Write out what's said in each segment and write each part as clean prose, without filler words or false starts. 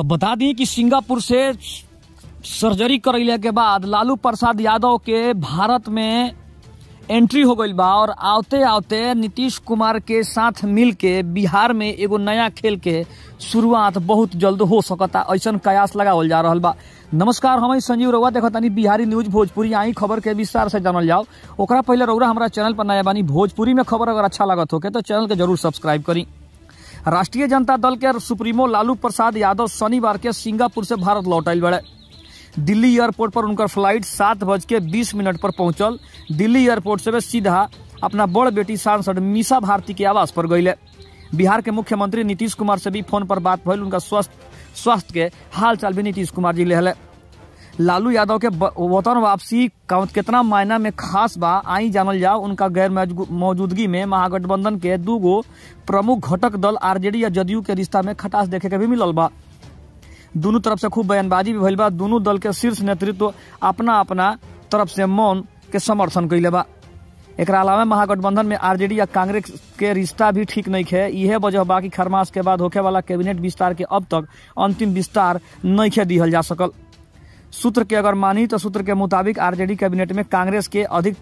तो बता दी कि सिंगापुर से सर्जरी करैले के बाद लालू प्रसाद यादव के भारत में एंट्री हो गई बा और आवते आवते नीतीश कुमार के साथ मिल के बिहार में एगो नया खेल के शुरुआत बहुत जल्द हो सकता, ऐसा कयास लगावल जा रहा बा। नमस्कार, हम संजीव रउआ देखतानी बिहारी न्यूज भोजपुरी। आई खबर के विस्तार से जानल जाओ। ओकरा पहले रउआ हमारा चैनल पर नया बानी, भोजपुरी में खबर अगर अच्छा लागत होके तो चैनल के जरूर सब्सक्राइब करी। राष्ट्रीय जनता दल के सुप्रीमो लालू प्रसाद यादव शनिवार के सिंगापुर से भारत लौट आइल बड़े। दिल्ली एयरपोर्ट पर उनका फ्लाइट 7:20 पर पहुंचल। दिल्ली एयरपोर्ट से वे सीधा अपना बड़ बेटी सांसद मीसा भारती के आवास पर गईले। बिहार के मुख्यमंत्री नीतीश कुमार से भी फोन पर बात भइल। उनका स्वास्थ्य के हालचाल भी नीतीश कुमार जी ले। लालू यादव के वतन वापसी कितना मायना में खास बा, आई जानल जाओ। उनका गैर मौजूदगी में महागठबंधन के दूगो प्रमुख घटक दल आरजेडी या जदयू के रिश्ता में खटास देखे के भी मिलल बा। दोनों तरफ से खूब बयानबाजी भी भइल बा। दोनों दल के शीर्ष नेतृत्व अपना अपना तरफ से मौन के समर्थन कइले बा। एकरा अलावा महागठबंधन में आरजेडी या कांग्रेस के रिश्ता भी ठीक नहीं है। यह वजह बा कि खरमास के बाद होखे वाला कैबिनेट विस्तार के अब तक अंतिम विस्तार नहीं दिहल जा सकल। सूत्र के अगर मानी तो सूत्र के मुताबिक आरजेडी कैबिनेट में कांग्रेस के अधिक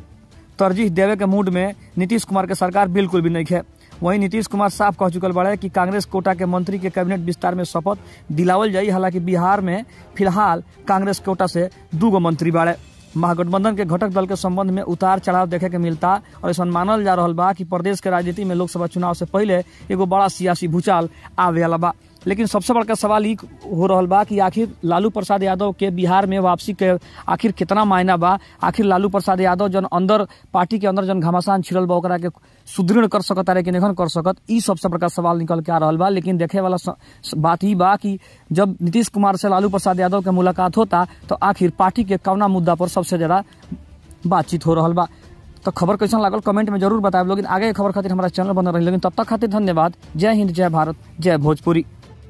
तरजीह देवे के मूड में नीतीश कुमार के सरकार बिल्कुल भी नहीं है। वहीं नीतीश कुमार साफ कह चुकल बड़े कि कांग्रेस कोटा के मंत्री के कैबिनेट विस्तार में शपथ दिलावल जाई। हालांकि बिहार में फिलहाल कांग्रेस कोटा से दूगो मंत्री बाड़े। महागठबंधन के घटक दल के संबंध में उतार चढ़ाव देखे के मिलता और ऐसा मानल जा रहा बा कि प्रदेश के राजनीति में लोकसभा चुनाव से पहले एगो बड़ा सियासी भूचाल आवे वाला बा। लेकिन सबसे बड़का सवाल ये हो रहा बा कि आखिर लालू प्रसाद यादव के बिहार में वापसी के आखिर कितना मायना बा। आखिर लालू प्रसाद यादव जन अंदर पार्टी के अंदर जन घमासान छिड़ल बा ओकरा के सुदृढ़ कर सकता है कि नहीं कर सकत, ई सबसे बड़का सवाल निकल के आ रहा बा। लेकिन देखे वाला बात ही बा कि जब नीतीश कुमार से लालू प्रसाद यादव के मुलाकात होता तो आखिर पार्टी के कौना मुद्दा पर सबसे ज्यादा बातचीत हो रहा बा। तो खबर कैसा लागल कमेंट में जरूर बताएब। लेकिन आगे खबर खातिर हमारा चैनल बन रही। लेकिन तब तक खातिर धन्यवाद। जय हिंद, जय भारत, जय भोजपुरी।